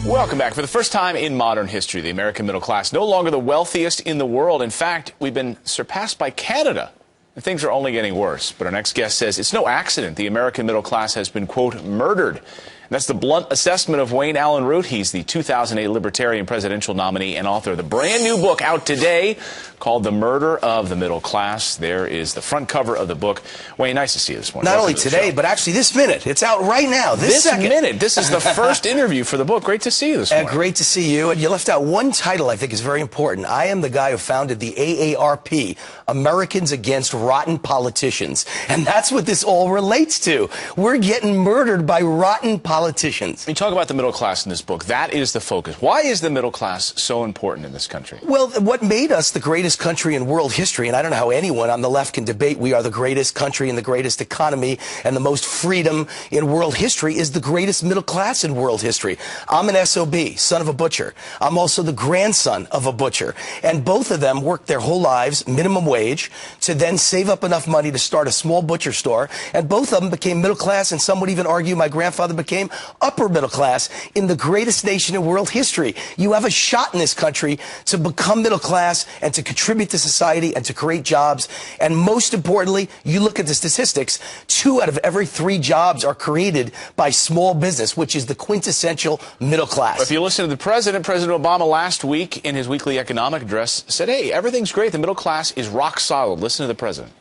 Welcome back. For the first time in modern history, the American middle class no longer the wealthiest in the world. In fact, we've been surpassed by Canada. And things are only getting worse. But our next guest says it's no accident the American middle class has been, quote, murdered. And that's the blunt assessment of Wayne Allyn Root. He's the 2008 Libertarian presidential nominee and author of the brand new book out today called The Murder of the Middle Class. There is the front cover of the book. Wayne, nice to see you this morning. Not only today, but actually this minute. It's out right now. This minute. This is the first interview for the book. Great to see you this morning. Great to see you. And you left out one title I think is very important. I am the guy who founded the AARP, Americans Against Rotten Politicians. And that's what this all relates to. We're getting murdered by rotten politicians. You talk about the middle class in this book. That is the focus. Why is the middle class so important in this country? Well, what made us the greatest country in world history, and I don't know how anyone on the left can debate we are the greatest country and the greatest economy and the most freedom in world history, is the greatest middle class in world history. I'm an SOB, son of a butcher. I'm also the grandson of a butcher. And both of them worked their whole lives, minimum wage, to then save up enough money to start a small butcher store. And both of them became middle class, and some would even argue my grandfather became upper middle class in the greatest nation in world history. You have a shot in this country to become middle class and to contribute to society and to create jobs. And most importantly, you look at the statistics, 2 out of every 3 jobs are created by small business, which is the quintessential middle class. If you listen to the President Obama last week in his weekly economic address said, hey, everything's great. The middle class is rock solid. Listen to the President.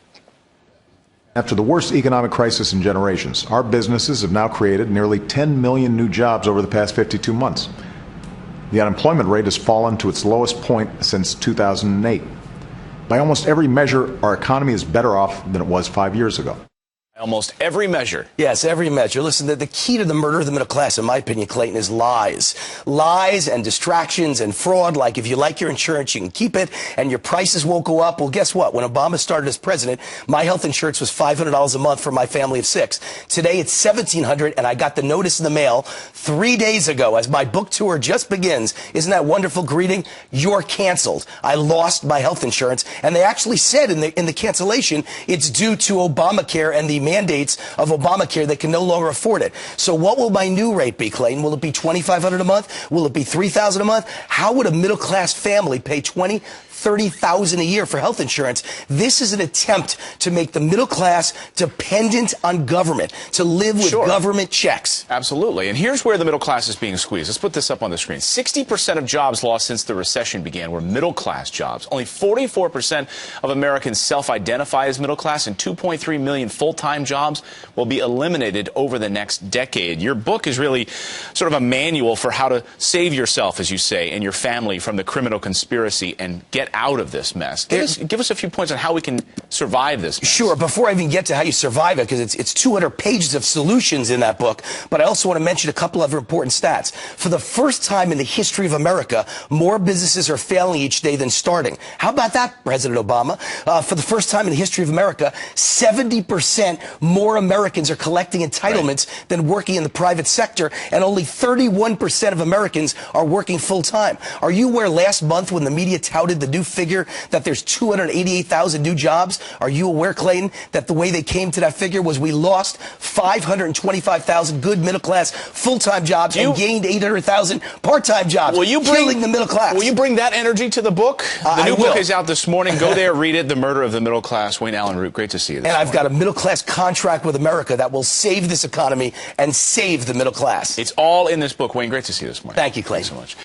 After the worst economic crisis in generations, our businesses have now created nearly 10 million new jobs over the past 52 months. The unemployment rate has fallen to its lowest point since 2008. By almost every measure, our economy is better off than it was 5 years ago. Almost every measure. Yes, every measure. Listen, the key to the murder of the middle class, in my opinion, Clayton, is lies. Lies and distractions and fraud. Like, if you like your insurance, you can keep it, and your prices won't go up. Well, guess what? When Obama started as president, my health insurance was $500 a month for my family of 6. Today, it's $1,700, and I got the notice in the mail 3 days ago as my book tour just begins. Isn't that a wonderful greeting? You're canceled. I lost my health insurance, and they actually said in the cancellation, it's due to Obamacare and the mandates of Obamacare that can no longer afford it. So what will my new rate be, Clayton? Will it be $2,500 a month? Will it be $3,000 a month? How would a middle-class family pay $20,000, $30,000 a year for health insurance? This is an attempt to make the middle class dependent on government, to live with government checks. Absolutely. And here's where the middle class is being squeezed. Let's put this up on the screen. 60% of jobs lost since the recession began were middle class jobs. Only 44% of Americans self-identify as middle class, and 2.3 million full-time jobs will be eliminated over the next decade. Your book is really sort of a manual for how to save yourself, as you say, and your family from the criminal conspiracy and get out of this mess. Give us a few points on how we can survive this mess. Sure. Before I even get to how you survive it, because it's 200 pages of solutions in that book, but I also want to mention a couple other important stats. For the first time in the history of America, more businesses are failing each day than starting. How about that, President Obama? For the first time in the history of America, 70% more Americans are collecting entitlements than working in the private sector, and only 31% of Americans are working full-time. Are you aware last month when the media touted the new figure that there's 288,000 new jobs? Are you aware, Clayton, that the way they came to that figure was we lost 525,000 good middle-class full-time jobs and gained 800,000 part-time jobs, killing the middle class? Will you bring that energy to the book? The new book is out this morning. Go there, read it. The Murder of the Middle Class. Wayne Allyn Root, great to see you this morning. I've got a middle-class contract with America that will save this economy and save the middle class. It's all in this book. Wayne, great to see you this morning. Thank you, Clayton. Thanks so much.